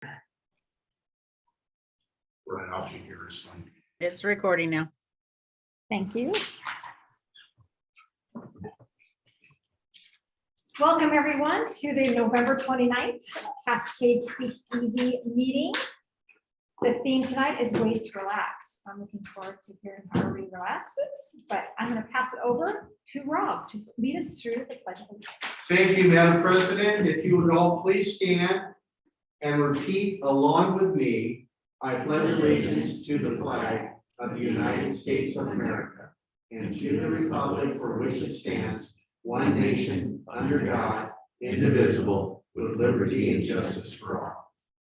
Right off of yours. It's recording now. Thank you. Welcome, everyone, to the November 29th Cascade Speakeasy meeting. The theme tonight is ways to relax. I'm looking forward to hearing how everybody relaxes, but I'm going to pass it over to Rob to lead us through the Pledge of Allegiance. Thank you, Madam President. If you would all please stand and repeat along with me. I pledge allegiance to the flag of the United States of America and to the republic for which it stands, one nation, under God, indivisible, with liberty and justice for all.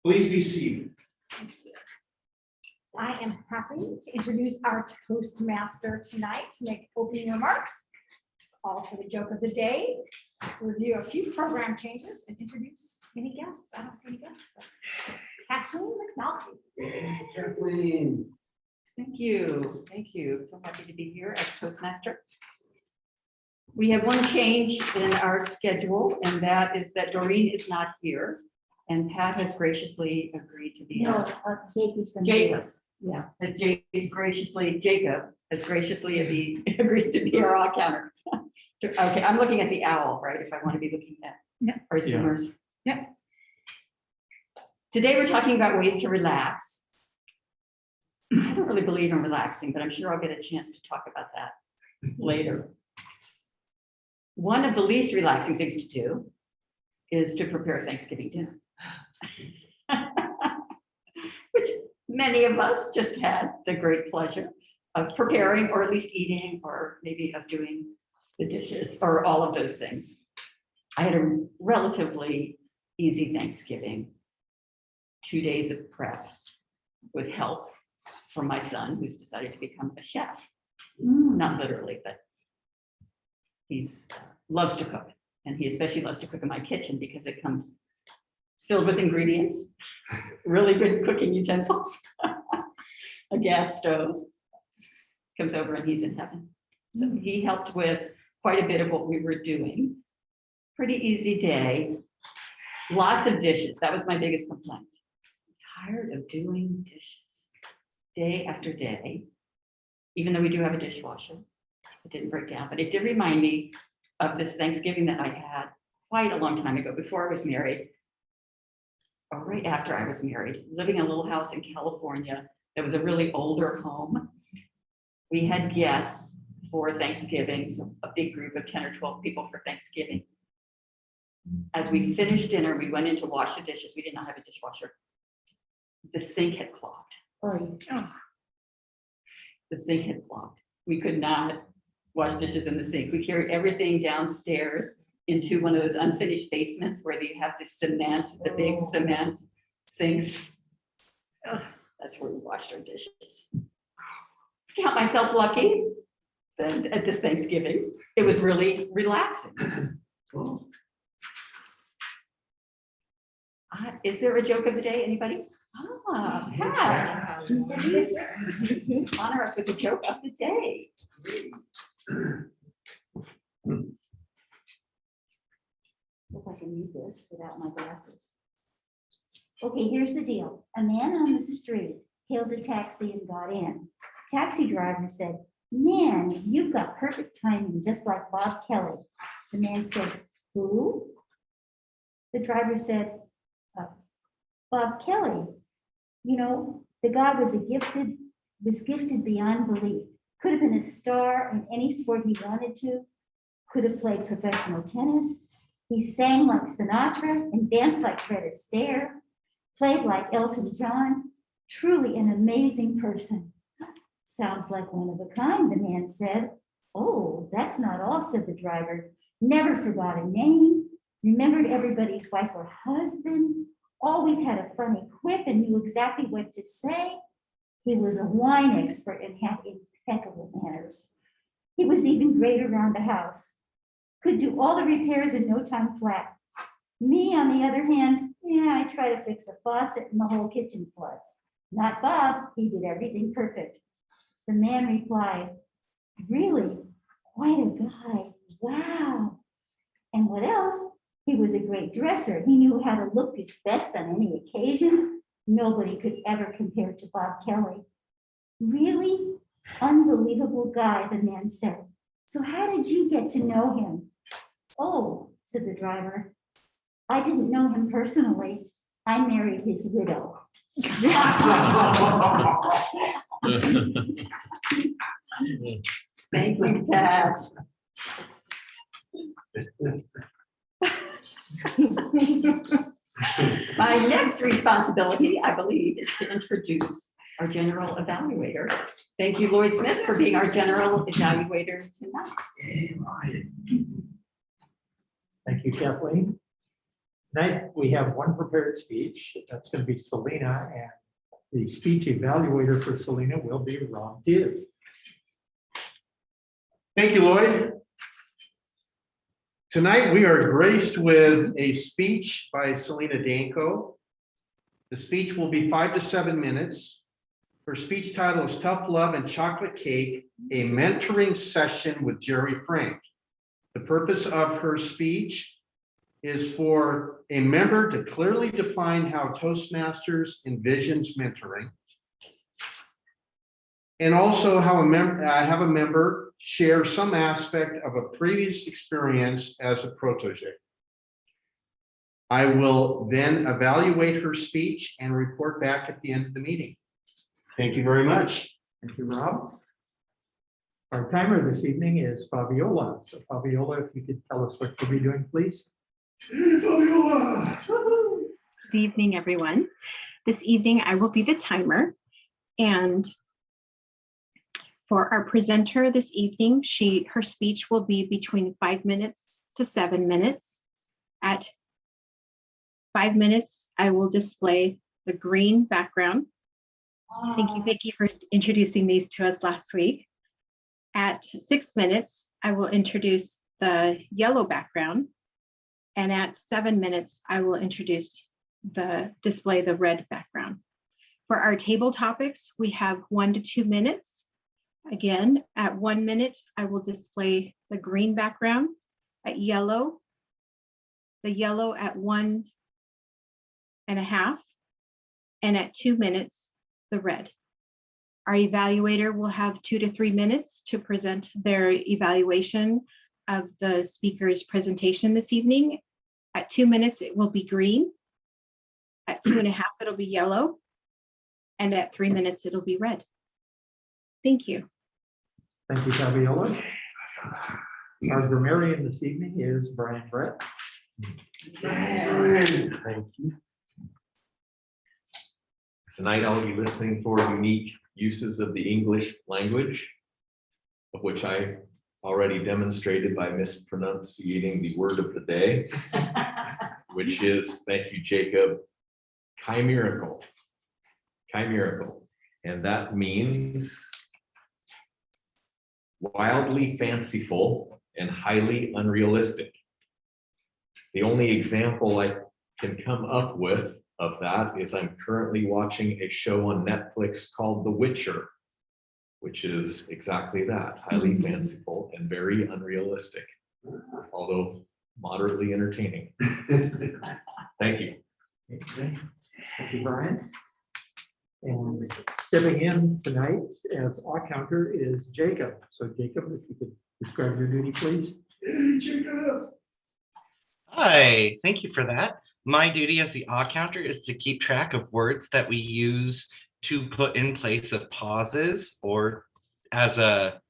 Please be seated. I am happy to introduce our Toastmaster tonight to make opening remarks, call for the joke of the day, review a few program changes, and introduce any guests. I don't see any guests, but Kathleen McNulty. Hey, Kathleen. Thank you. Thank you. So happy to be here as Toastmaster. We have one change in our schedule, and that is that Doreen is not here, and Pat has graciously agreed to be. Jacob. Yeah, that Jacob has graciously agreed to be our all counter. Okay, I'm looking at the owl, right? If I want to be looking at our Zoomers. Yeah. Today we're talking about ways to relax. I don't really believe in relaxing, but I'm sure I'll get a chance to talk about that later. One of the least relaxing things to do is to prepare Thanksgiving dinner, which many of us just had the great pleasure of preparing, or at least eating, or maybe of doing the dishes, or all of those things. I had a relatively easy Thanksgiving, 2 days of prep with help from my son, who's decided to become a chef. Not literally, but he's loves to cook, and he especially loves to cook in my kitchen because it comes filled with ingredients, really good cooking utensils, a gas stove. Comes over and he's in heaven. So he helped with quite a bit of what we were doing. Pretty easy day, lots of dishes. That was my biggest complaint. I'm tired of doing dishes day after day, even though we do have a dishwasher. It didn't break down, but it did remind me of this Thanksgiving that I had quite a long time ago, before I was married, or right after I was married, living in a little house in California that was a really older home. We had guests for Thanksgiving, so a big group of 10 or 12 people for Thanksgiving. As we finished dinner, we went in to wash the dishes. We did not have a dishwasher. The sink had clogged. The sink had clogged. We could not wash dishes in the sink. We carried everything downstairs into one of those unfinished basements where they have the cement, the big cement sinks. That's where we washed our dishes. Count myself lucky that at this Thanksgiving, it was really relaxing. Is there a joke of the day, anybody? Pat, please honor us with the joke of the day. If I can read this without my glasses. Okay, here's the deal. A man on the street hailed a taxi and got in. Taxi driver said, "Man, you've got perfect timing, just like Bob Kelly." The man said, "Who?" The driver said, "Bob Kelly. You know, the guy was gifted beyond belief. Could have been a star in any sport he wanted to. Could have played professional tennis. He sang like Sinatra and danced like Fred Astaire. Played like Elton John. Truly an amazing person." "Sounds like one of a kind," the man said. "Oh, that's not all," said the driver. "Never forgot a name. Remembered everybody's wife or husband. Always had a funny quip and knew exactly what to say. He was a wine expert and had impeccable manners. He was even great around the house. Could do all the repairs in no time flat. Me, on the other hand, I try to fix a faucet and the whole kitchen floods. Not Bob, he did everything perfect." The man replied, "Really? Quite a guy. Wow. And what else? He was a great dresser. He knew how to look his best on any occasion. Nobody could ever compare to Bob Kelly. Really unbelievable guy, the man said. So how did you get to know him? Oh, said the driver. I didn't know him personally. I married his widow. Thank you, Tad. My next responsibility, I believe, is to introduce our general evaluator. Thank you, Lloyd Smith, for being our general evaluator tonight. Thank you, Kathleen. Tonight, we have one prepared speech. That's going to be Selena, and the speech evaluator for Selena will be Rob Dew. Thank you, Lloyd. Tonight, we are graced with a speech by Selena Danko. The speech will be 5 to 7 minutes. Her speech title is Tough Love and Chocolate Cake, a mentoring session with Jerry Frank. The purpose of her speech is for a member to clearly define how Toastmasters envisions mentoring, and also how have a member share some aspect of a previous experience as a protege. I will then evaluate her speech and report back at the end of the meeting. Thank you very much. Thank you, Rob. Our timer this evening is Fabiola. So Fabiola, if you could tell us what you'll be doing, please. Hey, Fabiola. Good evening, everyone. This evening, I will be the timer. And for our presenter this evening, her speech will be between 5 minutes to 7 minutes. At 5 minutes, I will display the green background. Thank you, Vicki, for introducing these to us last week. At 6 minutes, I will introduce the yellow background. And at 7 minutes, I will display the red background. For our table topics, we have 1 to 2 minutes. Again, at 1 minute, I will display the green background. At the yellow at 1.5, and at 2 minutes, the red. Our evaluator will have 2 to 3 minutes to present their evaluation of the speaker's presentation this evening. At 2 minutes, it will be green. At 2.5, it'll be yellow. And at 3 minutes, it'll be red. Thank you. Thank you, Fabiola. Our grammarian this evening is Brian Brett. Thank you. Tonight I'll be listening for unique uses of the English language, of which I already demonstrated by mispronunciating the word of the day, which is, thank you, Jacob, chimerical. Chimerical. And that means wildly fanciful and highly unrealistic. The only example I can come up with of that is I'm currently watching a show on Netflix called The Witcher, which is exactly that, highly fanciful and very unrealistic, although moderately entertaining. Thank you. Okay. Thank you, Brian. And stepping in tonight as odd counter is Jacob. So Jacob, if you could describe your duty, please. Hey, Jacob. Hi, thank you for that. My duty as the odd counter is to keep track of words that we use to put in place of pauses or as a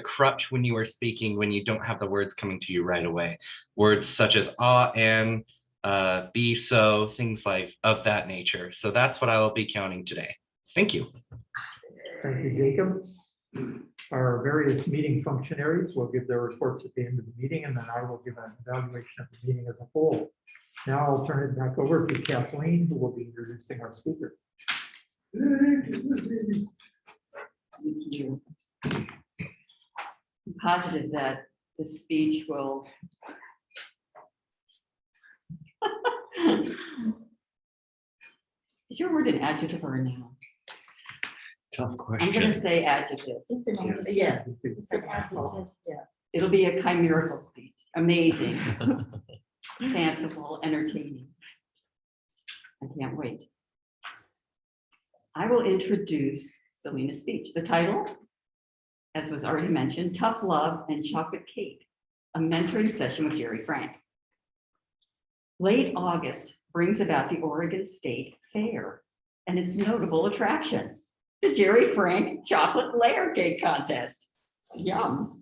crutch when you are speaking, when you don't have the words coming to you right away. Words such as and, be, so, things like of that nature. So that's what I will be counting today. Thank you. Thank you, Jacob. Our various meeting functionaries will give their reports at the end of the meeting, and then I will give an evaluation of the meeting as a whole. Now I'll turn it back over to Kathleen, who will be introducing our speaker. I'm positive that the speech will is your word an adjective or a noun? Tough I'm question. gonna say adjective. It's an Yes. adjective. Yes. It's an adjective, yeah. It'll be a chimerical speech. Amazing. fanciful, entertaining. I can't wait. I will introduce Selena's speech. The title, as was already mentioned, Tough Love and Chocolate Cake, a mentoring session with Jerry Frank. Late August brings about the Oregon State Fair and its notable attraction, the Jerry Frank Chocolate Layer Cake Contest. Yum.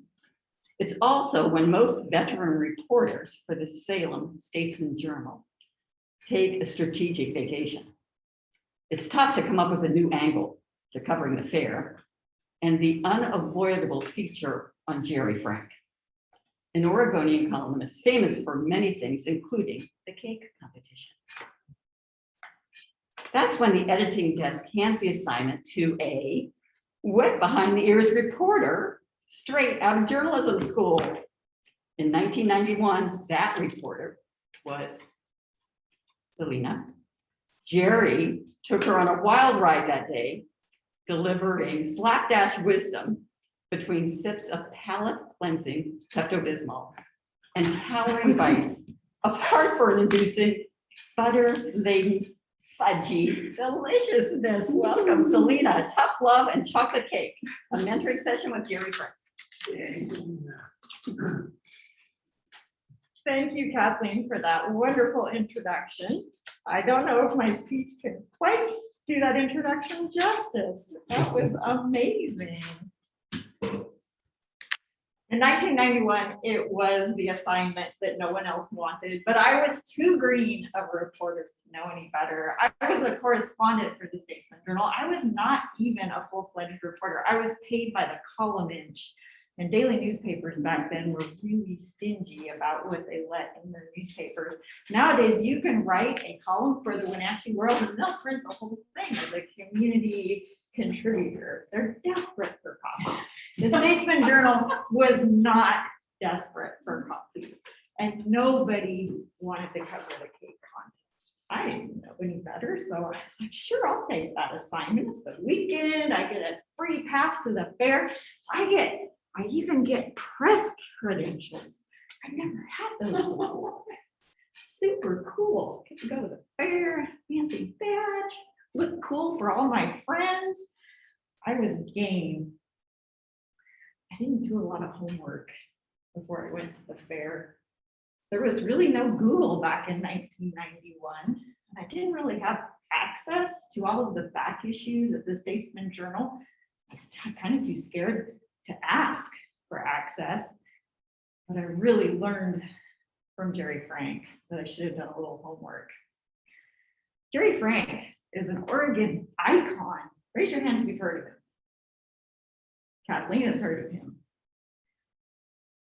It's also when most veteran reporters for the Salem Statesman Journal take a strategic vacation. It's tough to come up with a new angle to covering the fair and the unavoidable feature on Jerry Frank, an Oregonian columnist famous for many things, including the cake competition. That's when the editing desk hands the assignment to a wet behind the ears reporter straight out of journalism school. In 1991, that reporter was Selena. Jerry took her on a wild ride that day, delivering slapdash wisdom between sips of palate cleansing Pepto-Bismol and towering bites of heartburn-inducing butter-laden fudgy deliciousness. Welcome, Selena. Tough Love and Chocolate Cake, a mentoring session with Jerry Frank. Thank you, Kathleen, for that wonderful introduction. I don't know if my speech can quite do that introduction justice. That was amazing. In 1991, it was the assignment that no one else wanted, but I was too green of reporters to know any better. I was a correspondent for the Statesman Journal. I was not even a full-fledged reporter. I was paid by the column inch. And daily newspapers back then were really stingy about what they let in their newspapers. Nowadays, you can write a column for the Wenatchee World and they'll print the whole thing as a community contributor. They're desperate for copy. The Statesman Journal was not desperate for copy, and nobody wanted to cover the cake contest. I didn't know any better, so I was like, sure, I'll take that assignment. It's the weekend. I get a free pass to the fair. I even get press credentials. I never had those before. Super cool. Get to go to the fair, fancy badge, look cool for all my friends. I was game. I didn't do a lot of homework before I went to the fair. There was really no Google back in 1991. I didn't really have access to all of the back issues of the Statesman Journal. I was kind of too scared to ask for access, but I really learned from Jerry Frank that I should have done a little homework. Jerry Frank is an Oregon icon. Raise your hand if you've heard of him. Kathleen has heard of him.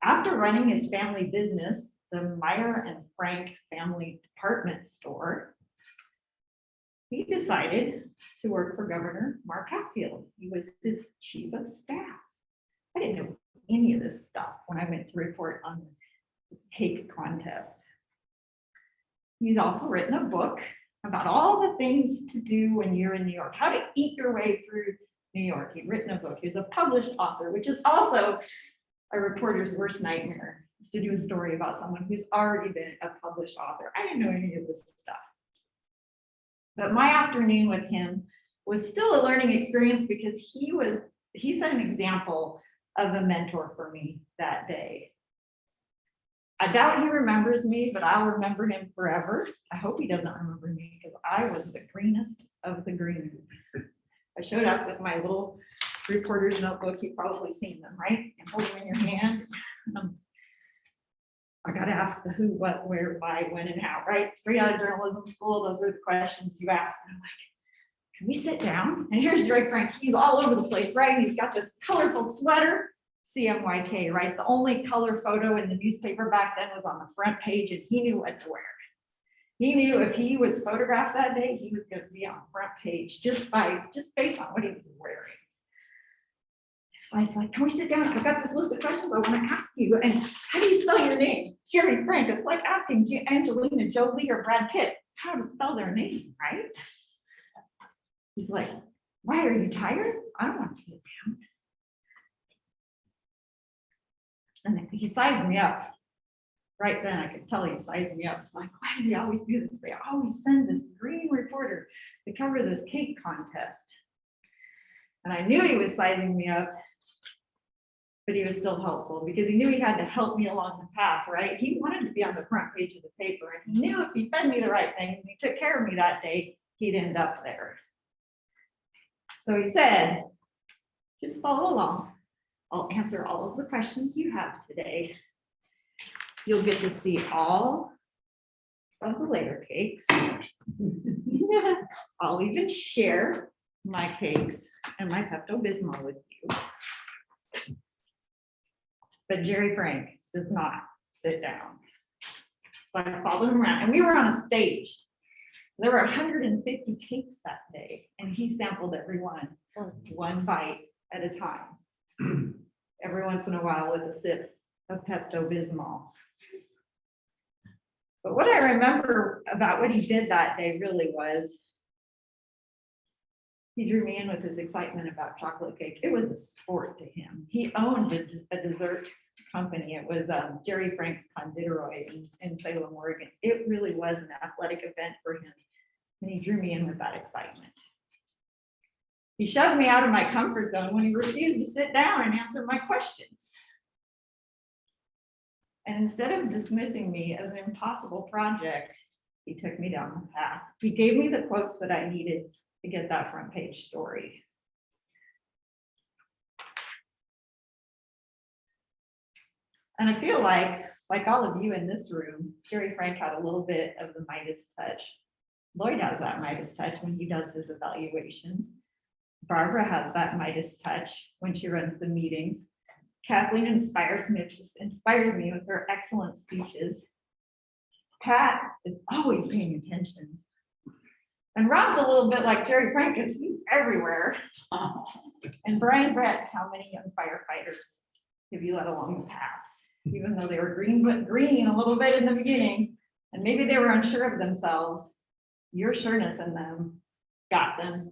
After running his family business, the Meyer and Frank Family Department Store, he decided to work for Governor Mark Hatfield. He was his chief of staff. I didn't know any of this stuff when I went to report on the cake contest. He's also written a book about all the things to do when you're in New York, how to eat your way through New York. He'd written a book. He's a published author, which is also a reporter's worst nightmare, is to do a story about someone who's already been a published author. I didn't know any of this stuff. But my afternoon with him was still a learning experience because he set an example of a mentor for me that day. I doubt he remembers me, but I'll remember him forever. I hope he doesn't remember me because I was the greenest of the green. I showed up with my little reporter's notebook. You've probably seen them, right? And hold them in your hand. I got to ask the who, what, where, why, when, and how, right? Straight out of journalism school, those are the questions you ask. And I'm like, can we sit down? And here's Drake Frank. He's all over the place, right? He's got this colorful sweater, CMYK, right? The only color photo in the newspaper back then was on the front page, and he knew what to wear. He knew if he was photographed that day, he was going to be on the front page just based on what he was wearing. So I was like, can we sit down? I've got this list of questions I want to ask you. And how do you spell your name? Jerry Frank. It's like asking Angelina Jolie or Brad Pitt how to spell their name, right? He's like, why, are you tired? I don't want to sit down. And he sized me up. right then I could tell he was sizing me up. It's like, why do they always do this? They always send this green reporter to cover this cake contest. And I knew he was sizing me up, but he was still helpful because he knew he had to help me along the path, right? He wanted to be on the front page of the paper, and he knew if he fed me the right things and he took care of me that day, he'd end up there. So he said, just follow along. I'll answer all of the questions you have today. You'll get to see all of the layer cakes. I'll even share my cakes and my Pepto-Bismol with you. But Jerry Frank does not sit down. So I followed him around, and we were on a stage. There were 150 cakes that day, and he sampled every one bite at a time. Every once in a while with a sip of Pepto-Bismol. But what I remember about what he did that day really was, he drew me in with his excitement about chocolate cake. It was a sport to him. He owned a dessert company. It was Jerry Frank's Conditoroi in Salem, Oregon. It really was an athletic event for him. And he drew me in with that excitement. He shoved me out of my comfort zone when he refused to sit down and answer my questions. And instead of dismissing me as an impossible project, he took me down the path. He gave me the quotes that I needed to get that front page story. And I feel like all of you in this room, Jerry Frank had a little bit of the Midas touch. Lloyd has that Midas touch when he does his evaluations. Barbara has that Midas touch when she runs the meetings. Kathleen inspires me with her excellent speeches. Pat is always paying attention. And Rob's a little bit like Jerry Frank, he's everywhere. And Brian Brett, how many young firefighters have you led along the path? Even though they were green a little bit in the beginning, and maybe they were unsure of themselves, your sureness in them got them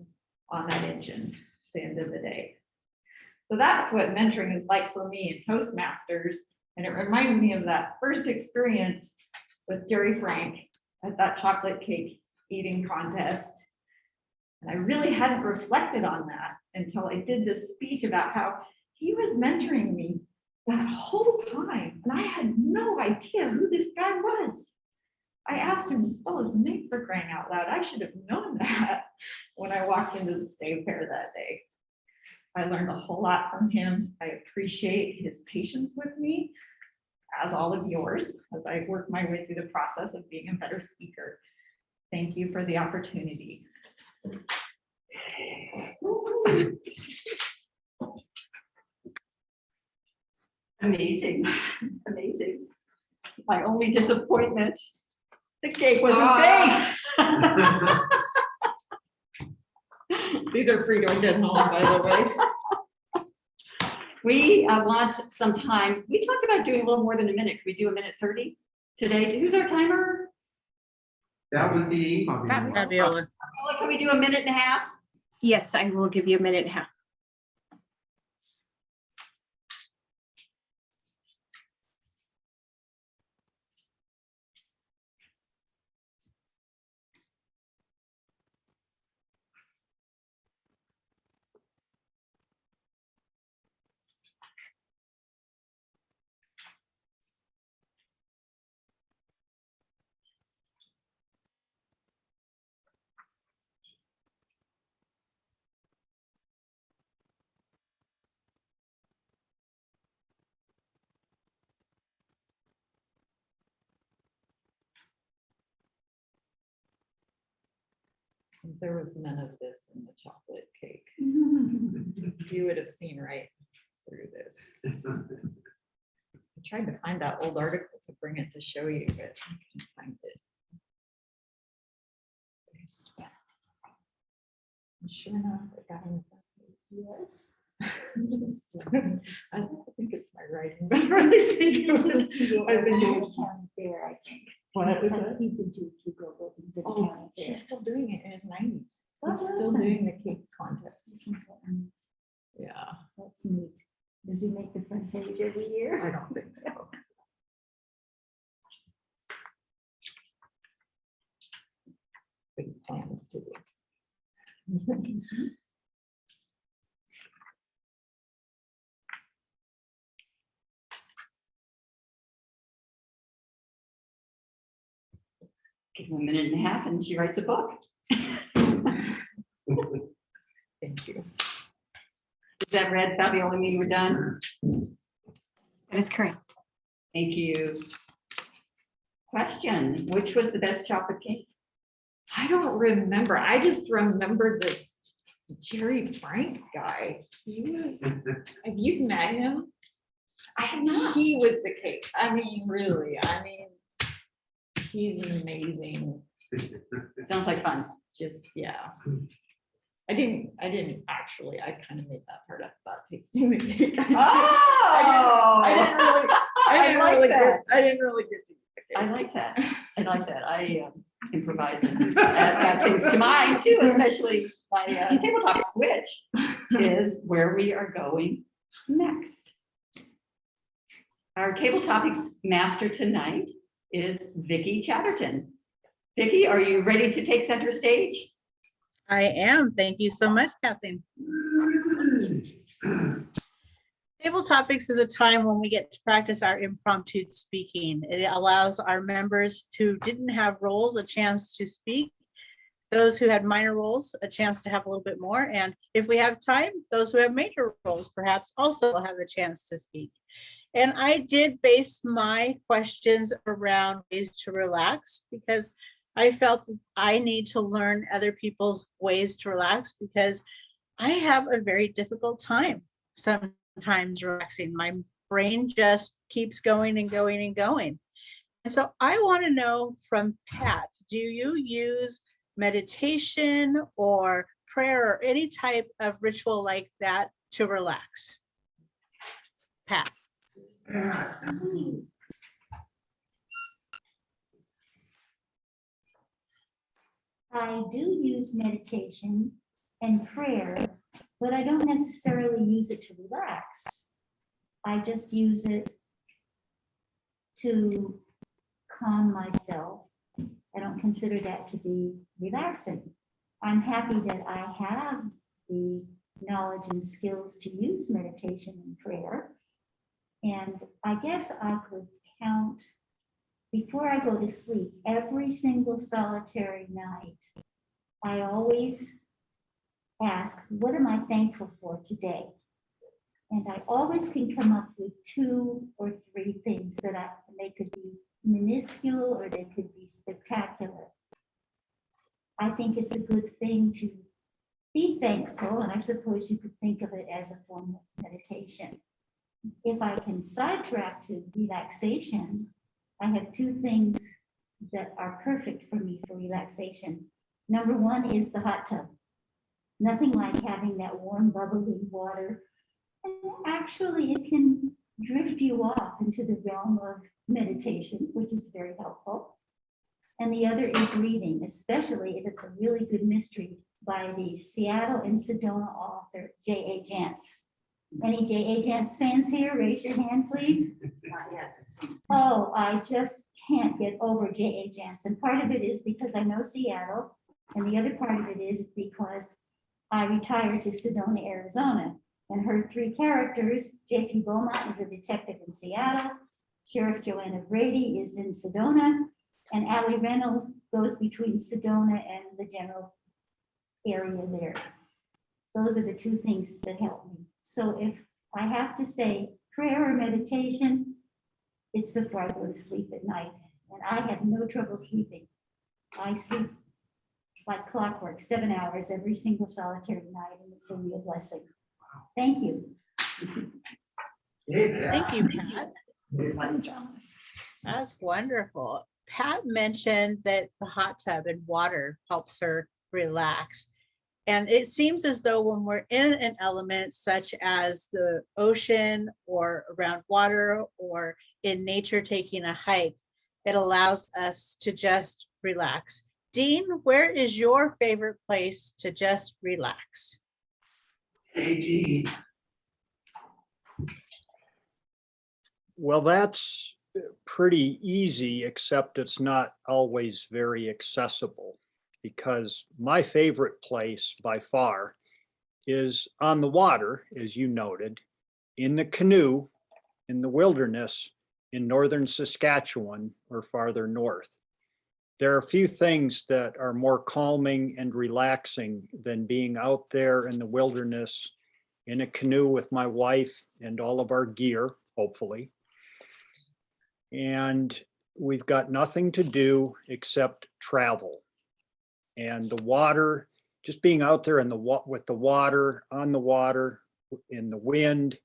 on that engine at the end of the day. So that's what mentoring is like for me in Toastmasters. And it reminds me of that first experience with Jerry Frank at that chocolate cake eating contest. And I really hadn't reflected on that until I did this speech about how he was mentoring me that whole time. And I had no idea who this guy was. I asked him to spell his name for crying out loud. I should have known that when I walked into the state fair that day. I learned a whole lot from him. I appreciate his patience with me, as all of yours, as I work my way through the process of being a better speaker. Thank you for the opportunity. Amazing, amazing. My only disappointment, the cake wasn't baked. These are free to get home, by the way. We want some time. We talked about doing a little more than a minute. Could we do 1:30 today? Who's our timer? That would be. Fabiola. Can we do 1.5 minutes? Yes, I will give you 1.5 minutes. There was none of this in the chocolate cake. You would have seen right through this. I tried to find that old article to bring it to show you, but I couldn't find it. And sure enough, it got on the front page. Yes. I don't think it's my writing, but I really think it was. I've been doing County Fair, I think. What is it? He did do Hugo Wilkins at the Oh, county fair. he's still doing it in his 90s. Oh, He's still awesome. doing the cake contest. Isn't that neat? Yeah, That's neat. Does he make the front page every year? I don't think so. big plans to do. Give her a minute and a half and she writes a book. Thank you. Is that read, Fabiola, mean we're done? That is correct. Thank you. Question, which was the best chocolate cake? I don't remember. I just remembered this Jerry Frank guy. Have you met him? I have not. He was the cake. I mean, really, he's amazing. Sounds like fun. Just, yeah. I didn't actually, I kind of made that part up about tasting the cake. Oh! I didn't really get to. I like that. I like that. I improvise and add things to mine too, especially my tabletop switch is where we are going next. Our table topics master tonight is Vicki Chatterton. Vicki, are you ready to take center stage? I am. Thank you so much, Kathleen. Table Topics is a time when we get to practice our impromptu speaking. It allows our members who didn't have roles a chance to speak, those who had minor roles a chance to have a little bit more, and if we have time, those who have major roles perhaps also will have a chance to speak. And I did base my questions around ways to relax because I felt that I need to learn other people's ways to relax because I have a very difficult time sometimes relaxing. My brain just keeps going and going and going. And so I want to know from Pat, do you use meditation or prayer or any type of ritual like that to relax? Pat. I do use meditation and prayer, but I don't necessarily use it to relax. I just use it to calm myself. I don't consider that to be relaxing. I'm happy that I have the knowledge and skills to use meditation and prayer. And I guess I could count before I go to sleep, every single solitary night, I always ask, what am I thankful for today? And I always can come up with 2 or 3 things that they could be minuscule or they could be spectacular. I think it's a good thing to be thankful, and I suppose you could think of it as a form of meditation. If I can sidetrack to relaxation, I have 2 things that are perfect for me for relaxation. Number 1 is the hot tub. Nothing like having that warm, bubbling water. And actually, it can drift you off into the realm of meditation, which is very helpful. And the other is reading, especially if it's a really good mystery by the Seattle and Sedona author, J.A. Jance. Any J.A. Jance fans here? Raise your hand, please. Not yet. Oh, I just can't get over J.A. Jance. And part of it is because I know Seattle, and the other part of it is because I retired to Sedona, Arizona, and her 3 characters, J.T. Beaumont is a detective in Seattle, Sheriff Joanna Brady is in Sedona, and Allie Reynolds goes between Sedona and the general area there. Those are the 2 things that help me. So if I have to say prayer or meditation, it's before I go to sleep at night. And I have no trouble sleeping. I sleep like clockwork, 7 hours every single solitary night, and it's a real blessing. Thank you. Thank you, Pat. That's wonderful. Pat mentioned that the hot tub and water helps her relax. And it seems as though when we're in an element such as the ocean or around water or in nature taking a hike, it allows us to just relax. Dean, where is your favorite place to just relax? Hey, Dean. Well, that's pretty easy, except it's not always very accessible. because my favorite place by far is on the water, as you noted, in the canoe, in the wilderness, in northern Saskatchewan or farther north. There are a few things that are more calming and relaxing than being out there in the wilderness in a canoe with my wife and all of our gear, hopefully. And we've got nothing to do except travel. And the water, just being out there in with the water, on the water, in the wind,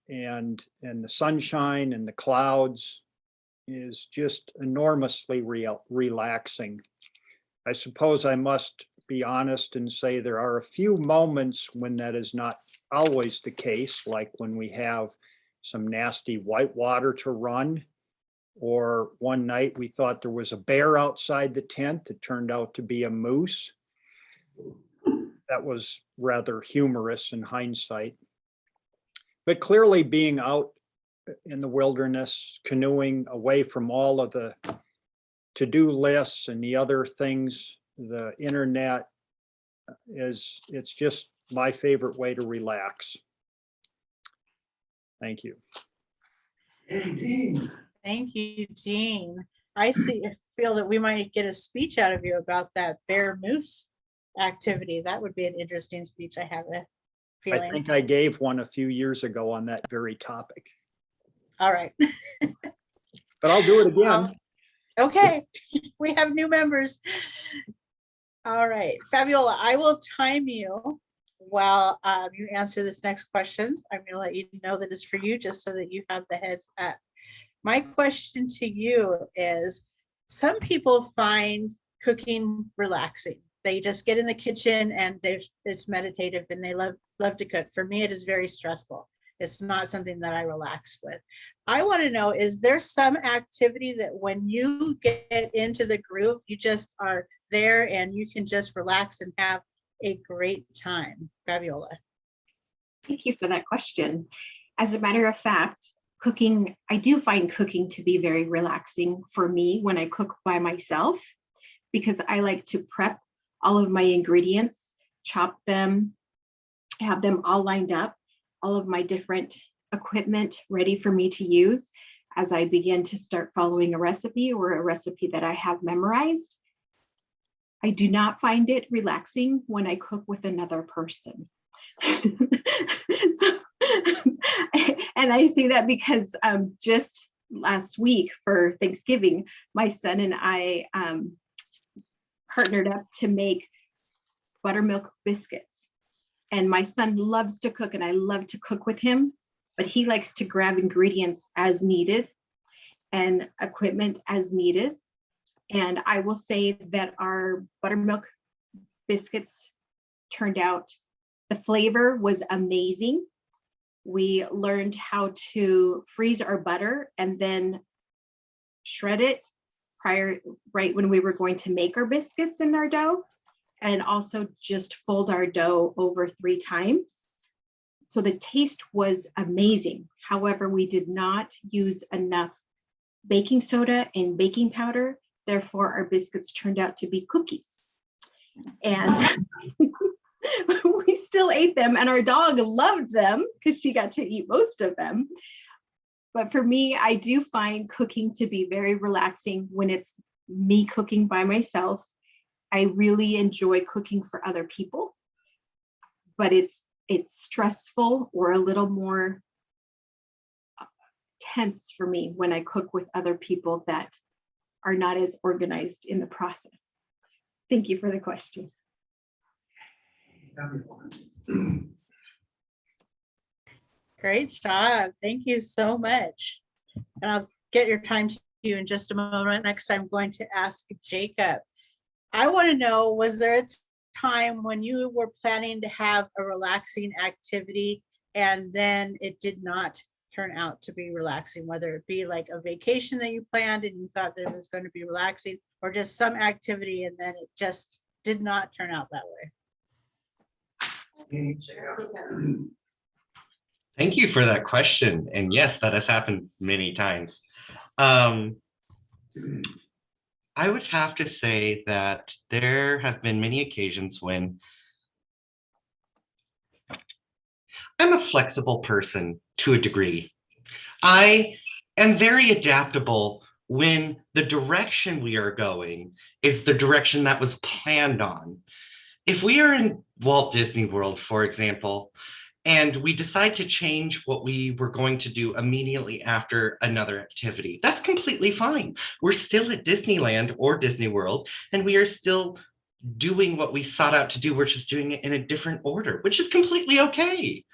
and the sunshine and the clouds is just enormously relaxing. I suppose I must be honest and say there are a few moments when that is not always the case, like when we have some nasty white water to run, or one night we thought there was a bear outside the tent that turned out to be a moose. That was rather humorous in hindsight. But clearly being out in the wilderness, canoeing away from all of the to-do lists and the other things, the internet, it's just my favorite way to relax. Thank you. Thank you, Dean. Feel that we might get a speech out of you about that bear moose activity. That would be an interesting speech, I have a I feeling. think I gave one a few years ago on that very topic, All right. but I'll do it again. Okay, we have new members. All right, Fabiola, I will time you while you answer this next question. I'm going to let you know that it's for you just so that you have the heads up. My question to you is, some people find cooking relaxing. They just get in the kitchen and it's meditative and they love to cook. For me, it is very stressful. It's not something that I relax with. I want to know, is there some activity that when you get into the groove, you just are there and you can just relax and have a great time? Fabiola. Thank you for that question. As a matter of fact, cooking, I do find cooking to be very relaxing for me when I cook by myself, because I like to prep all of my ingredients, chop them, have them all lined up, all of my different equipment ready for me to use as I begin to start following a recipe or a recipe that I have memorized. I do not find it relaxing when I cook with another person. So, and I say that because just last week for Thanksgiving, my son and I partnered up to make buttermilk biscuits. And my son loves to cook and I love to cook with him, but he likes to grab ingredients as needed and equipment as needed. And I will say that our buttermilk biscuits turned out, the flavor was amazing. We learned how to freeze our butter and then shred it right when we were going to make our biscuits in our dough, and also just fold our dough over 3 times. So the taste was amazing. However, we did not use enough baking soda and baking powder. Therefore, our biscuits turned out to be cookies. And we still ate them, and our dog loved them because she got to eat most of them. But for me, I do find cooking to be very relaxing when it's me cooking by myself. I really enjoy cooking for other people, but it's stressful or a little more tense for me when I cook with other people that are not as organized in the process. Thank you for the question. Great job. Thank you so much. And I'll get your time to you in just a moment. Next, I'm going to ask Jacob. I want to know, was there a time when you were planning to have a relaxing activity and then it did not turn out to be relaxing, whether it be like a vacation that you planned and you thought that it was going to be relaxing, or just some activity and then it just did not turn out that way? Thank you for that question. And yes, that has happened many times. I would have to say that there have been many occasions when I'm a flexible person to a degree. I am very adaptable when the direction we are going is the direction that was planned on. If we are in Walt Disney World, for example, and we decide to change what we were going to do immediately after another activity, that's completely fine. We're still at Disneyland or Disney World, and we are still doing what we sought out to do. We're just doing it in a different order, which is completely okay.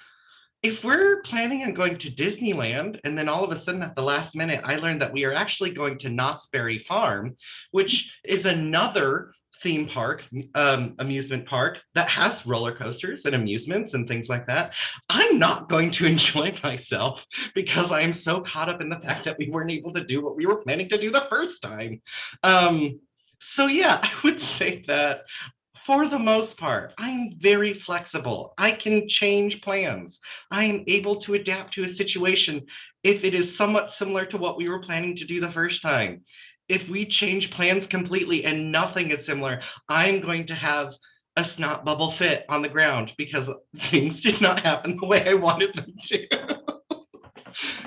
If we're planning on going to Disneyland and then all of a sudden at the last minute, I learned that we are actually going to Knott's Berry Farm, which is another theme park, amusement park that has roller coasters and amusements and things like that. I'm not going to enjoy myself because I am so caught up in the fact that we weren't able to do what we were planning to do the first time. So yeah, I would say that for the most part, I am very flexible. I can change plans. I am able to adapt to a situation if it is somewhat similar to what we were planning to do the first time. If we change plans completely and nothing is similar, I'm going to have a snot bubble fit on the ground because things did not happen the way I wanted them to.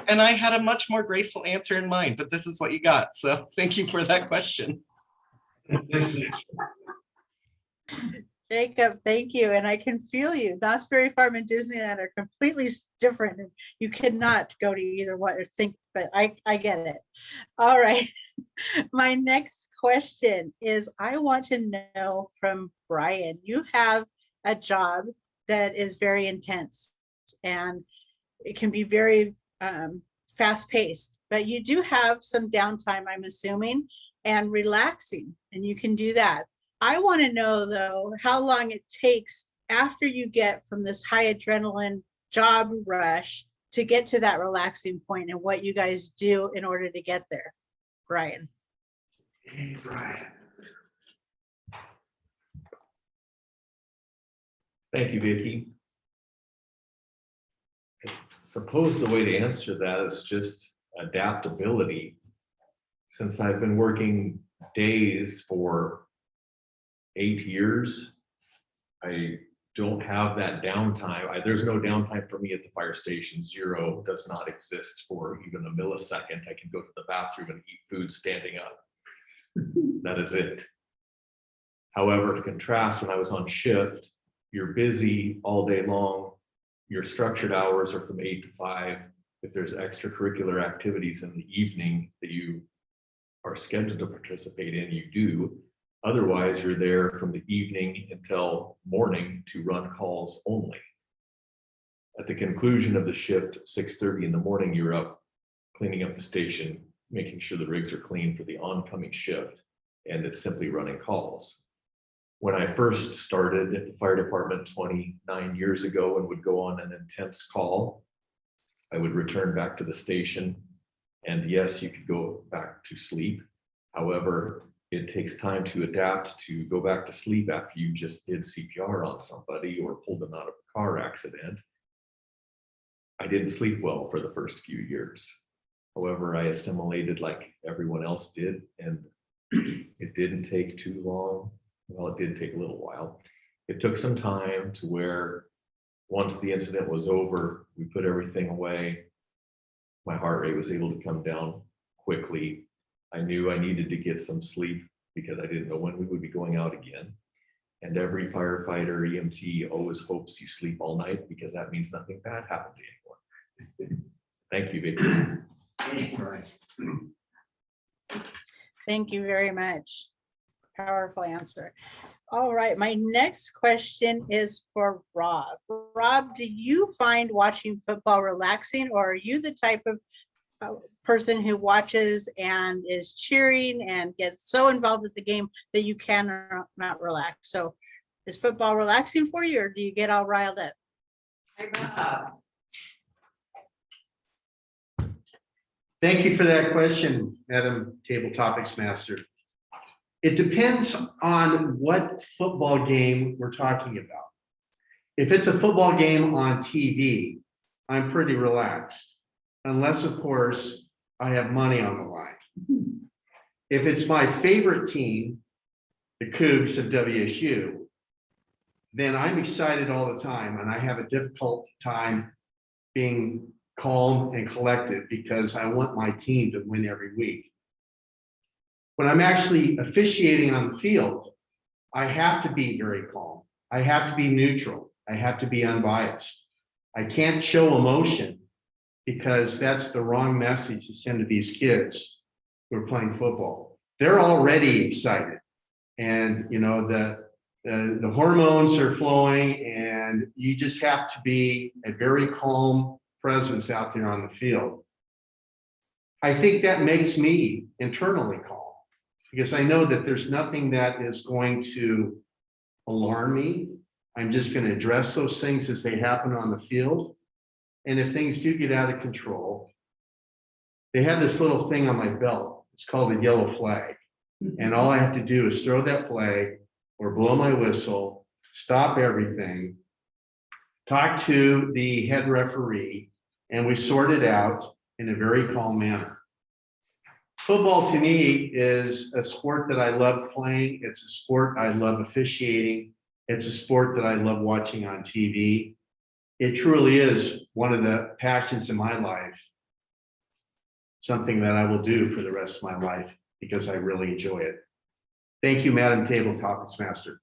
And I had a much more graceful answer in mind, but this is what you got. So thank you for that question. Jacob, thank you. And I can feel you. Knott's Berry Farm and Disneyland are completely different. And you cannot go to either one or think, but I get it. All right. My next question is, I want to know from Brian, you have a job that is very intense and it can be very fast paced, but you do have some downtime, I'm assuming, and relaxing, and you can do that. I want to know, though, how long it takes after you get from this high adrenaline job rush to get to that relaxing point and what you guys do in order to get there. Brian. Hey, Brian. Thank you, Vicki. I suppose the way to answer that is just adaptability. Since I've been working days for 8 years, I don't have that downtime. There's no downtime for me at the fire station. Zero does not exist for even a millisecond. I can go to the bathroom and eat food standing up. That is it. However, to contrast, when I was on shift, you're busy all day long. Your structured hours are from 8 to 5. If there's extracurricular activities in the evening that you are scheduled to participate in, you do. Otherwise, you're there from the evening until morning to run calls only. At the conclusion of the shift, 6:30 in the morning, you're up cleaning up the station, making sure the rigs are clean for the oncoming shift, and it's simply running calls. When I first started at the fire department 29 years ago and would go on an intense call, I would return back to the station, and yes, you could go back to sleep. However, it takes time to adapt to go back to sleep after you just did CPR on somebody or pulled them out of a car accident. I didn't sleep well for the first few years. However, I assimilated like everyone else did, and it didn't take too long. Well, it did take a little while. It took some time to where once the incident was over, we put everything away. My heart rate was able to come down quickly. I knew I needed to get some sleep because I didn't know when we would be going out again. And every firefighter, EMT always hopes you sleep all night because that means nothing bad happened to anyone. Thank you, Vicki. Thank you very much. Powerful answer. All right, my next question is for Rob. Rob, do you find watching football relaxing, or are you the type of person who watches and is cheering and gets so involved with the game that you cannot relax? So is football relaxing for you, or do you get all riled up? Thank you for that question, Madam Table Topics Master. It depends on what football game we're talking about. If it's a football game on TV, I'm pretty relaxed, unless, of course, I have money on the line. If it's my favorite team, the Cougs of WSU, then I'm excited all the time and I have a difficult time being calm and collected because I want my team to win every week. When I'm actually officiating on the field, I have to be very calm. I have to be neutral. I have to be unbiased. I can't show emotion because that's the wrong message to send to these kids who are playing football. They're already excited. And you know, the hormones are flowing and you just have to be a very calm presence out there on the field. I think that makes me internally calm because I know that there's nothing that is going to alarm me. I'm just going to address those things as they happen on the field. And if things do get out of control, they have this little thing on my belt. It's called a yellow flag. And all I have to do is throw that flag or blow my whistle, stop everything, talk to the head referee, and we sort it out in a very calm manner. Football to me is a sport that I love playing. It's a sport I love officiating. It's a sport that I love watching on TV. It truly is one of the passions in my life, something that I will do for the rest of my life because I really enjoy it. Thank you, Madam Table Topics Master.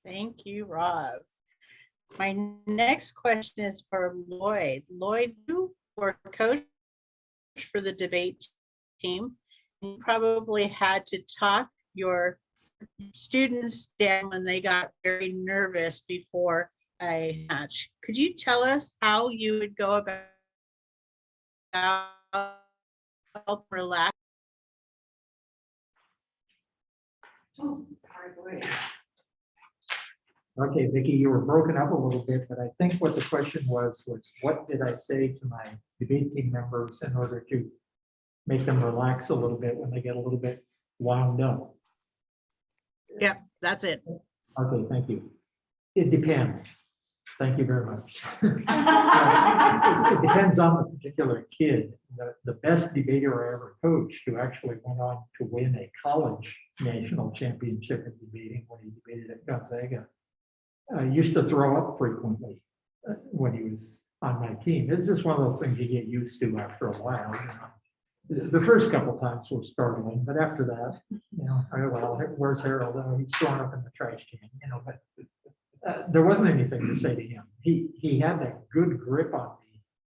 Thank you, Rob. My next question is for Lloyd. Lloyd, you were coach for the debate team. You probably had to talk your students down when they got very nervous before a match. Could you tell us how you would go about help relax? Okay, Vicki, you were broken up a little bit, but I think what the question was what did I say to my debate team members in order to make them relax a little bit when they get a little bit wound up? Yep, that's it. Okay, thank you. It depends. Thank you very much. It depends on the particular kid. The best debater I ever coached, who actually went on to win a college national championship in debating when he debated at Gonzaga, used to throw up frequently when he was on my team. It's just one of those things you get used to after a while. You know. The first couple of times was startling, but after that, you know, well, where's Harold? Oh, he's thrown up in the trash can, you know, but there wasn't anything to say to him. He had that good grip on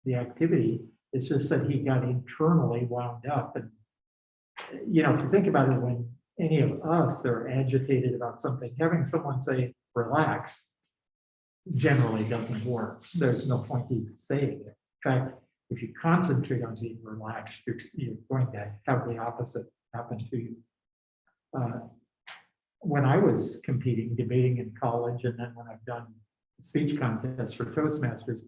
the activity. It's just that he got internally wound up. And, you know, if you think about it, when any of us are agitated about something, having someone say, relax, generally doesn't work. There's no point even saying it. In fact, if you concentrate on being relaxed, you're going to have the opposite happen to you. When I was competing, debating in college, and then when I've done speech contests for Toastmasters,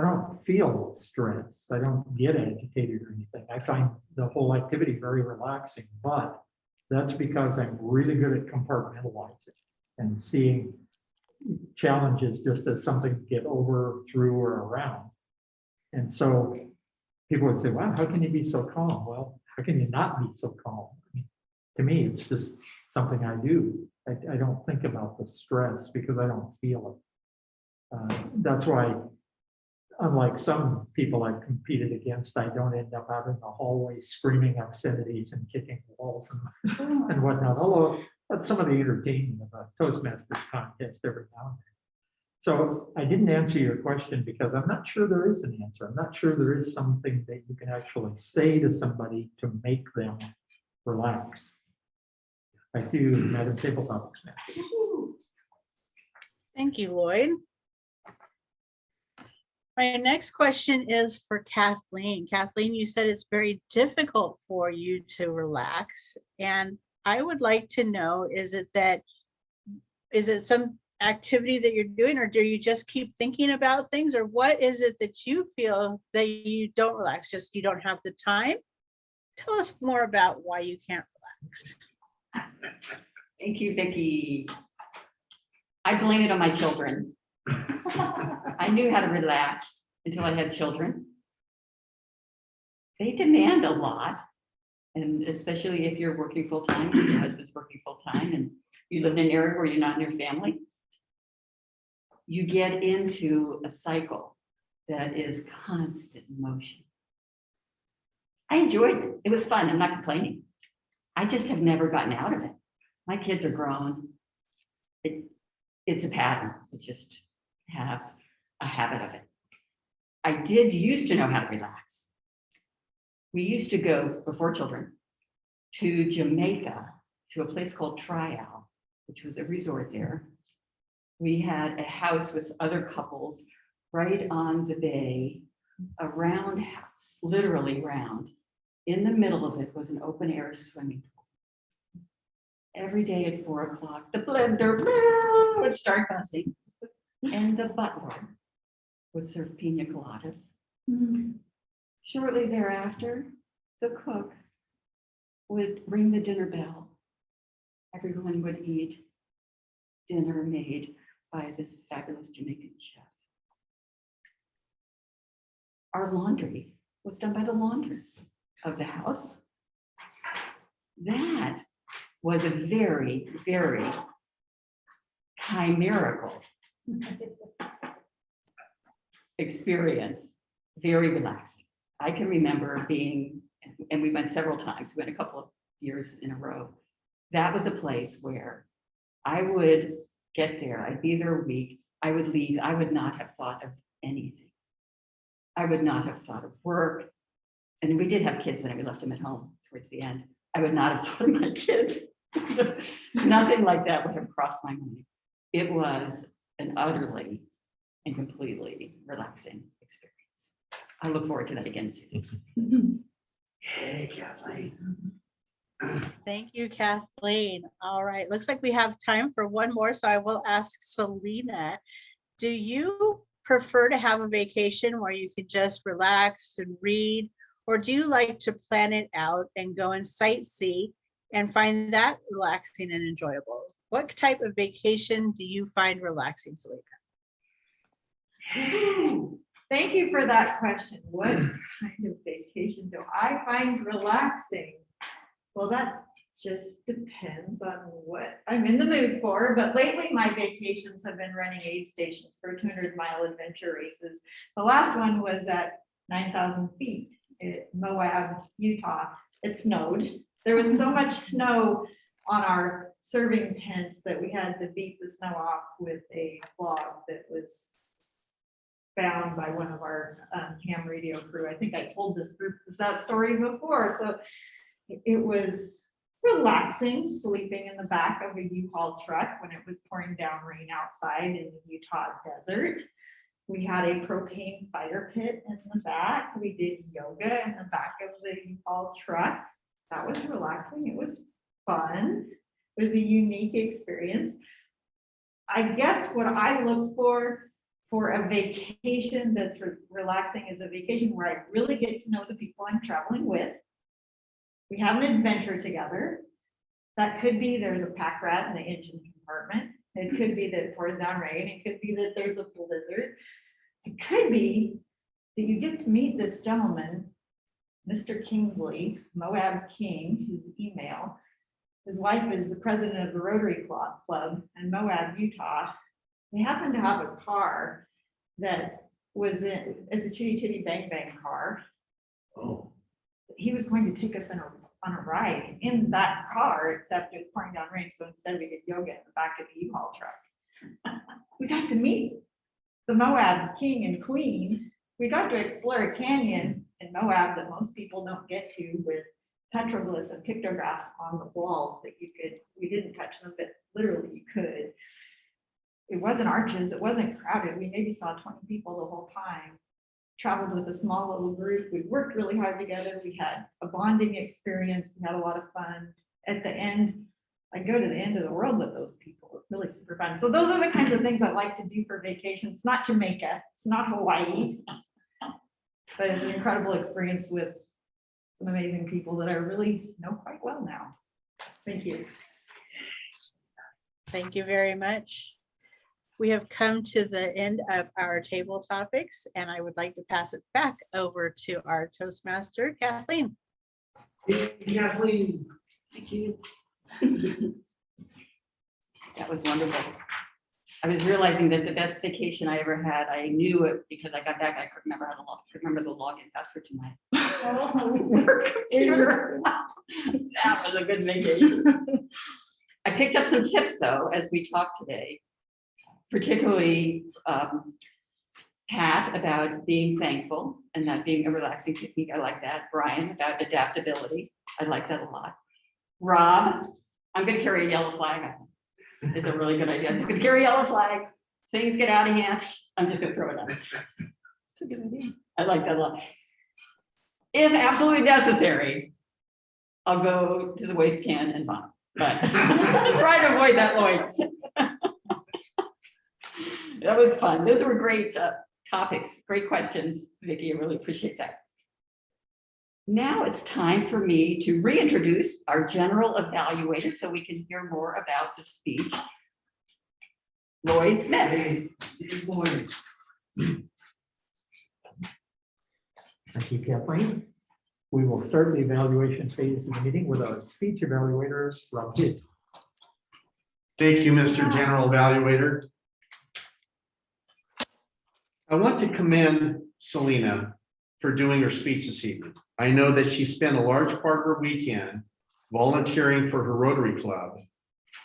I don't feel stress. I don't get agitated or anything. I find the whole activity very relaxing, but that's because I'm really good at compartmentalizing and seeing challenges just as something to get over, through, or around. And so people would say, wow, how can you be so calm? Well, how can you not be so calm? I mean, to me, it's just something I do. I don't think about the stress because I don't feel it. That's why, unlike some people I've competed against, I don't end up out in the hallway screaming obscenities and kicking walls and whatnot. Although that's some of the entertainment of a Toastmasters contest every now and then. So I didn't answer your question because I'm not sure there is an answer. I'm not sure there is something that you can actually say to somebody to make them relax. Thank you, Madam Table Topics Master. Thank you, Lloyd. My next question is for Kathleen. Kathleen, you said it's very difficult for you to relax. And I would like to know, is it some activity that you're doing, or do you just keep thinking about things, or what is it that you feel that you don't relax? Just you don't have the time? Tell us more about why you can't relax. Thank you, Vicki. I blame it on my children. I knew how to relax until I had children. they demand a lot. And especially if you're working full-time, and your husband's working full-time, and you live in an area where you're not near family, you get into a cycle that is constant motion. I enjoyed it. It was fun. I'm not complaining. I just have never gotten out of it. My kids are grown. It's a pattern. I just have a habit of it. I did used to know how to relax. We used to go, before children, to Jamaica, to a place called Trial, which was a resort there. We had a house with other couples right on the bay, a round house, literally round. In the middle of it was an open air swimming pool. Every day at 4 o'clock, the blender would start buzzing, and the butler would serve pina coladas. Shortly thereafter, the cook would ring the dinner bell. Everyone would eat dinner made by this fabulous Jamaican chef. Our laundry was done by the laundress of the house. That was a very, very chimerical experience, very relaxing. I can remember being, and we went several times, we went a couple of years in a row. That was a place where I would get there, I'd be there a week, I would leave, I would not have thought of anything. I would not have thought of work. And we did have kids, and we left them at home towards the end. I would not have thought of my kids. Nothing like that would have crossed my mind. It was an utterly and completely relaxing experience. I look forward to that again soon. Hey, Kathleen. Thank you, Kathleen. All right, looks like we have time for one more, so I will ask Selena, do you prefer to have a vacation where you can just relax and read, or do you like to plan it out and go and sightsee and find that relaxing and enjoyable? What type of vacation do you find relaxing, Selena? Ooh, thank you for that question. What kind of vacation do I find relaxing? Well, that just depends on what I'm in the mood for, but lately my vacations have been running aid stations for 200-mile adventure races. The last one was at 9,000 feet in Moab, Utah. It snowed. There was so much snow on our serving tents that we had to beat the snow off with a log that was found by one of our ham radio crew. I think I told this group that story before. So it was relaxing sleeping in the back of a U-Haul truck when it was pouring down rain outside in the Utah desert. We had a propane fire pit in the back. We did yoga in the back of the U-Haul truck. That was relaxing. It was fun. It was a unique experience. I guess what I look for a vacation that's relaxing is a vacation where I really get to know the people I'm traveling with. We have an adventure together. That could be there's a pack rat in the engine compartment. It could be that it pours down rain. It could be that there's a blizzard. It could be that you get to meet this gentleman, Mr. Kingsley, Moab King, his email. His wife is the president of the Rotary Club in Moab, Utah. They happen to have a car that was it's a chitty chitty bang bang car. Oh. He was going to take us on a ride in that car, except it was pouring down rain. So instead we did yoga in the back of the U-Haul truck. We got to meet the Moab king and queen. We got to explore a canyon in Moab that most people don't get to, with petroglyphs and pictographs on the walls that we didn't touch them, but literally you could. It wasn't arches, it wasn't crowded. We maybe saw 20 people the whole time. Traveled with a small little group. We worked really hard together. We had a bonding experience. We had a lot of fun. At the end, I go to the end of the world with those people. It's really super fun. So those are the kinds of things I like to do for vacation. It's not Jamaica, it's not Hawaii, but it's an incredible experience with some amazing people that I really know quite well now. Thank you. Thank you very much. We have come to the end of our table topics, and I would like to pass it back over to our Toastmaster, Kathleen. Kathleen. Thank you. That was wonderful. I was realizing that the best vacation I ever had, I knew it because I got back, I couldn't remember how to remember the login password to my work computer. That was a good vacation. I picked up some tips though, as we talked today, particularly Pat about being thankful and that being a relaxing technique. I like that. Brian about adaptability. I like that a lot. Rob, I'm going to carry a yellow flag. I think it's a really good idea. I'm just going to carry a yellow flag. Things get out of hand. I'm just going to throw it out. It's a good idea. I like that a lot. If absolutely necessary, I'll go to the waste can and vomit. But try to avoid that, Lloyd. That was fun. Those were great topics, great questions, Vicki. I really appreciate that. Now it's time for me to reintroduce our general evaluator so we can hear more about the speech. Lloyd Smith. Good morning. Thank you, Kathleen. We will start the evaluation phase of the meeting with our speech evaluator, Rob G. Thank you, Mr. General Evaluator. I want to commend Selena for doing her speech this evening. I know that she spent a large part of her weekend volunteering for her Rotary Club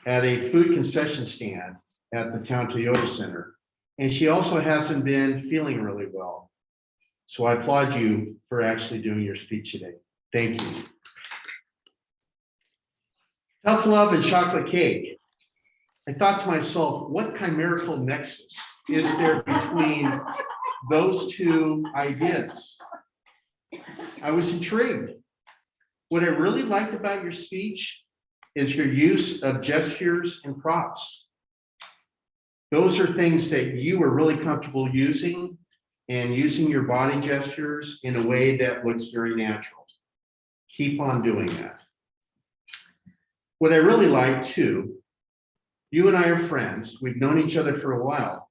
at a food concession stand at the Town Toyota Center. And she also hasn't been feeling really well. So I applaud you for actually doing your speech today. Thank you. Tough love and chocolate cake. I thought to myself, what chimerical nexus is there between those two ideas? I was intrigued. What I really liked about your speech is your use of gestures and props. Those are things that you were really comfortable using, and using your body gestures in a way that looks very natural. Keep on doing that. What I really like too, you and I are friends. We've known each other for a while.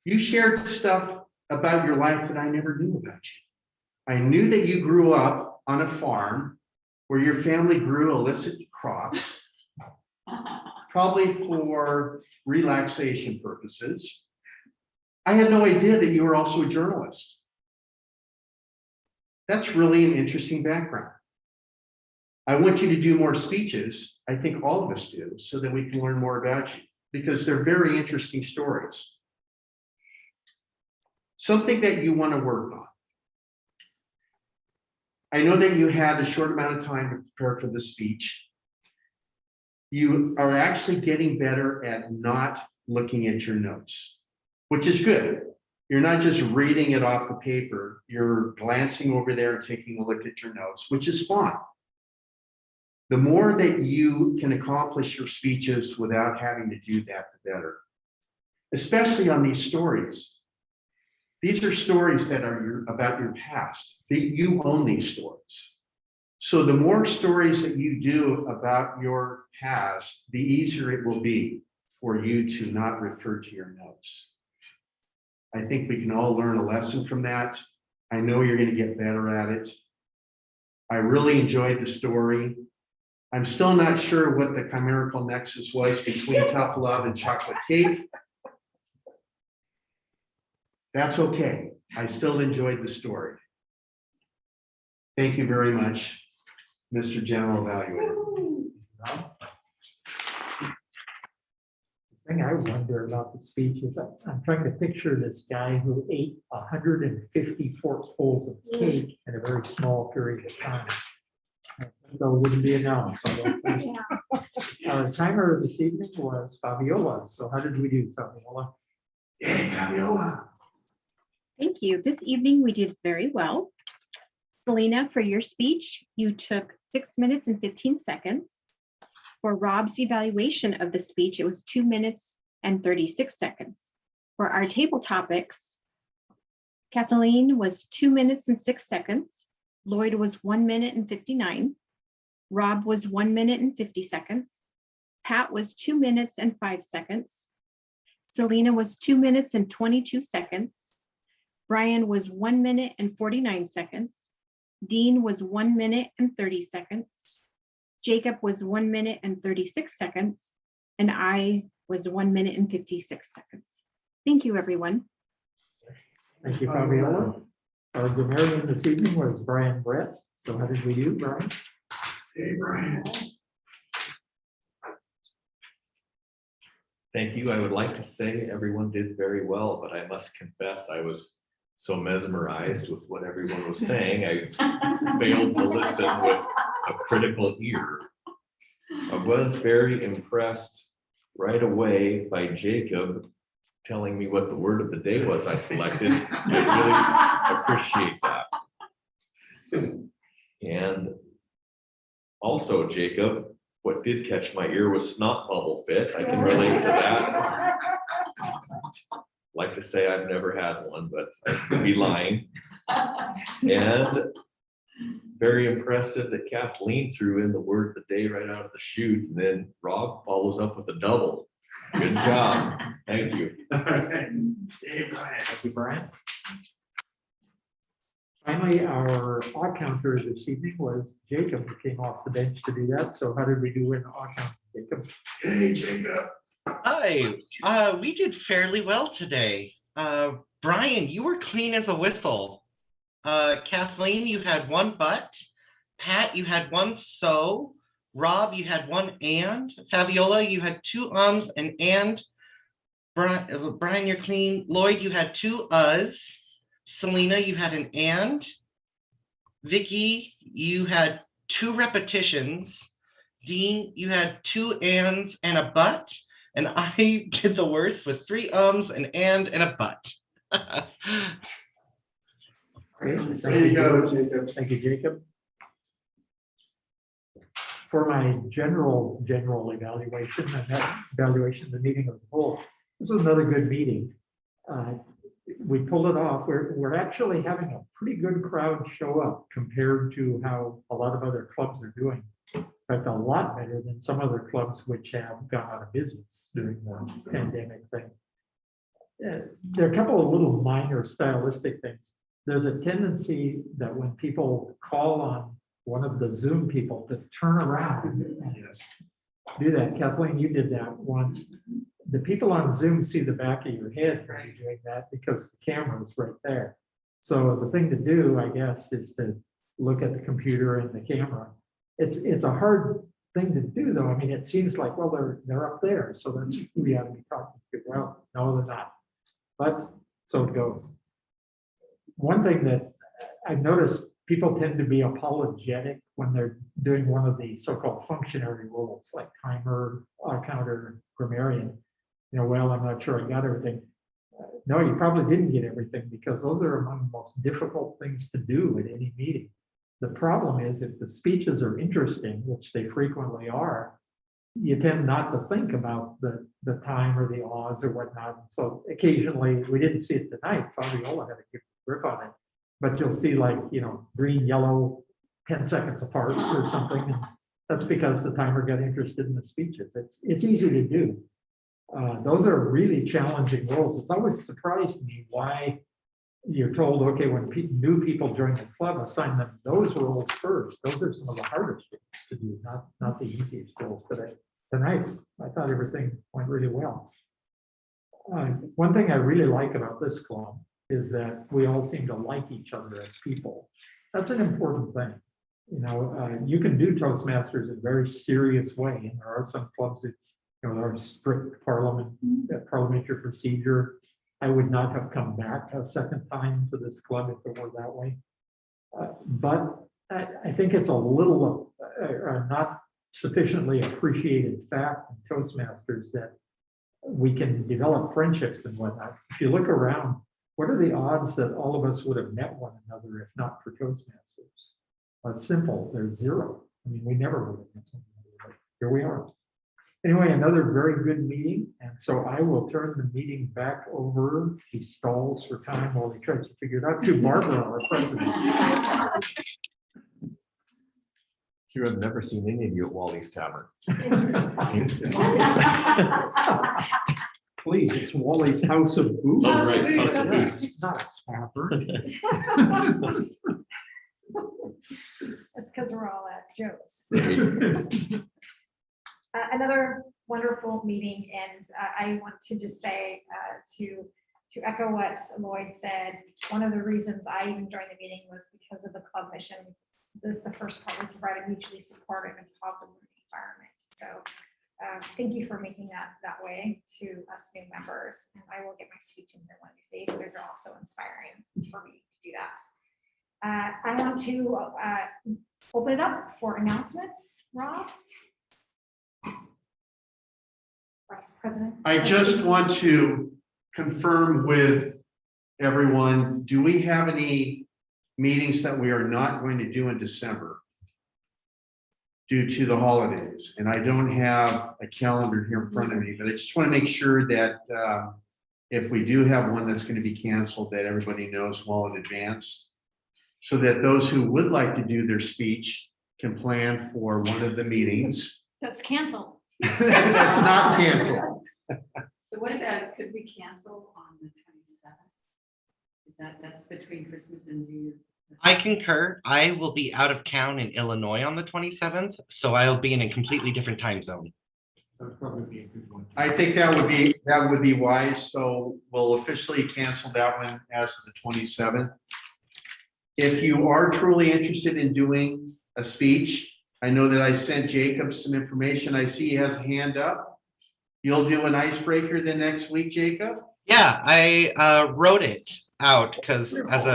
You shared stuff about your life that I never knew about you. I knew that you grew up on a farm where your family grew illicit crops, probably for relaxation purposes. I had no idea that you were also a journalist. That's really an interesting background. I want you to do more speeches. I think all of us do, so that we can learn more about you, because they're very interesting stories. Something that you want to work on. I know that you had a short amount of time to prepare for the speech. You are actually getting better at not looking at your notes, which is good. You're not just reading it off the paper, you're glancing over there and taking a look at your notes, which is fine. The more that you can accomplish your speeches without having to do that, the better. Especially on these stories. These are stories that are about your past. You own these stories. So the more stories that you do about your past, the easier it will be for you to not refer to your notes. I think we can all learn a lesson from that. I know you're going to get better at it. I really enjoyed the story. I'm still not sure what the chimerical nexus was between tough love and chocolate cake. That's okay. I still enjoyed the story. Thank you very much, Mr. General Evaluator. The thing I wonder about the speech is I'm trying to picture this guy who ate 150 forkfuls of cake in a very small period of time. So it wouldn't be enough. I don't think. Our timer this evening was Fabiola. So how did we do, Fabiola? Hey, Fabiola. Thank you. This evening we did very well. Selena, for your speech, you took 6 minutes and 15 seconds. For Rob's evaluation of the speech, it was 2 minutes and 36 seconds. For our table topics, Kathleen was 2 minutes and 6 seconds. Lloyd was 1 minute and 59. Rob was 1 minute and 50 seconds. Pat was 2 minutes and 5 seconds. Selena was 2 minutes and 22 seconds. Brian was 1 minute and 49 seconds. Dean was 1 minute and 30 seconds. Jacob was 1 minute and 36 seconds. And I was 1 minute and 56 seconds. Thank you, everyone. Thank you, Fabiola. Our grammarian this evening was Brian Brett. So how did we do, Brian? Hey, Brian. Thank you. I would like to say everyone did very well, but I must confess I was so mesmerized with what everyone was saying. I failed to listen with a critical ear. I was very impressed right away by Jacob telling me what the word of the day was I selected. I really appreciate that. And also, Jacob, what did catch my ear was snot bubble fit. I can relate to that. Like to say I've never had one, but I could be lying. And very impressive that Kathleen threw in the word of the day right out of the chute. And then Rob follows up with a double. Good job. Thank you. Hey, Brian. Thank you, Brian. Finally, our odd counter this evening was Jacob, who came off the bench to do that. So how did we do in odd count, Jacob? Hey, Jacob. Hi, we did fairly well today. Brian, you were clean as a whistle. Kathleen, you had one but. Pat, you had one so. Rob, you had one and. Fabiola, you had two and. Brian, you're clean. Lloyd, you had two Selena, you had an and. Vicky, you had two repetitions. Dean, you had two ands and a but. And I did the worst with three an and a but. Okay, There you go, Jacob. Thank you, Jacob. For my general evaluation, and that evaluation of the meeting as a whole, this was another good meeting. We pulled it off. We're actually having a pretty good crowd show up compared to how a lot of other clubs are doing. In fact, a lot better than some other clubs which have gone out of business during the pandemic thing. There are a couple of little minor stylistic things. There's a tendency that when people call on one of the Zoom people to turn around and do that. Kathleen, you did that once. The people on Zoom see the back of your head when you're doing that because the camera is right there. So the thing to do, I guess, is to look at the computer and the camera. It's a hard thing to do, though. I mean, it seems like, well, they're up there, so that's who we ought to be talking to. Well, no, they're not. But so it goes. One thing that I've noticed, people tend to be apologetic when they're doing one of the so-called functionary roles, like timer, counter, grammarian. You know, well, I'm not sure I got everything. No, you probably didn't get everything because those are among the most difficult things to do at any meeting. The problem is if the speeches are interesting, which they frequently are, you tend not to think about the time or the odds or whatnot. So occasionally, we didn't see it tonight, Fabiola had a good grip on it, but you'll see like, you know, green, yellow, 10 seconds apart or something. And that's because the timer got interested in the speeches. It's easy to do. Those are really challenging roles. It's always surprised me why you're told, okay, when new people join the club, assign them those roles first. Those are some of the hardest things to do, not the easiest roles. But tonight, I thought everything went really well. One thing I really like about this club is that we all seem to like each other as people. That's an important thing. You know, you can do Toastmasters in a very serious way, and there are some clubs that, you know, there are strict parliamentary procedure. I would not have come back a second time to this club if it were that way. But I think it's a little not sufficiently appreciated fact in Toastmasters that we can develop friendships and whatnot. If you look around, what are the odds that all of us would have met one another if not for Toastmasters? Well, it's simple, they're zero. I mean, we never would have met someone, but here we are. Anyway, another very good meeting. And so I will turn the meeting back over. He stalls for time while he tries to figure it out to Barbara, our president. You have never seen any of you at Wally's Tavern. Please, it's Wally's House of Booze. Oh, right, House of Booze. It's not a tavern. That's because we're all at Joe's. Another wonderful meeting, and I want to just say to echo what Lloyd said, one of the reasons I even joined the meeting was because of the club mission. This is the first part, we provide a mutually supportive and positive learning environment. So thank you for making that way to us new members, and I will get my speech in here one of these days. Those are also inspiring for me to do that. I want to open it up for announcements. Rob? Vice President? I just want to confirm with everyone, do we have any meetings that we are not going to do in December due to the holidays? And I don't have a calendar here in front of me, but I just want to make sure that if we do have one that's going to be canceled, that everybody knows well in advance, so that those who would like to do their speech can plan for one of the meetings. That's canceled. That's not canceled. So what about, could we cancel on the 27th? Is that's between Christmas and New Year? I concur. I will be out of town in Illinois on the 27th, so I'll be in a completely different time zone. That'd probably be a good one. I think that would be wise. So we'll officially cancel that one as of the 27th. If you are truly interested in doing a speech, I know that I sent Jacob some information. I see he has a hand up. You'll do an icebreaker the next week, Jacob? Yeah, I wrote it out because as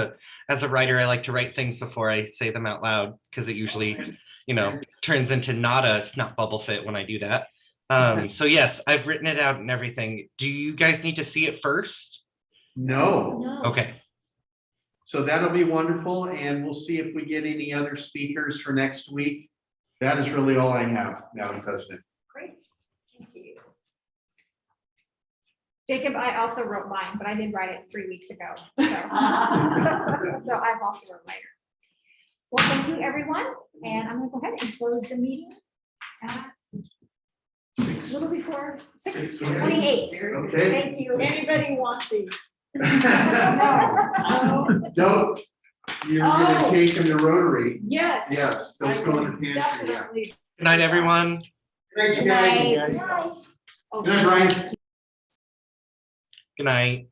a writer, I like to write things before I say them out loud because it usually, turns into not a snot bubble fit when I do that. So yes, I've written it out and everything. Do you guys need to see it first? No. Okay. So that'll be wonderful, and we'll see if we get any other speakers for next week. That is really all I have, Madam President. Great, thank you. Jacob, I also wrote mine, but I did write it 3 weeks ago. So, so I've also wrote later. Well, thank you, everyone. And I'm gonna go ahead and close the meeting at a little before 6:28. Okay. Thank you. Anybody want these? Don't, you're gonna Oh. take them to Rotary. Yes. Yes, those go in the pantry, yeah. Definitely. Good night, everyone. Thanks, Good guys. night. Good night, Brian. Good night.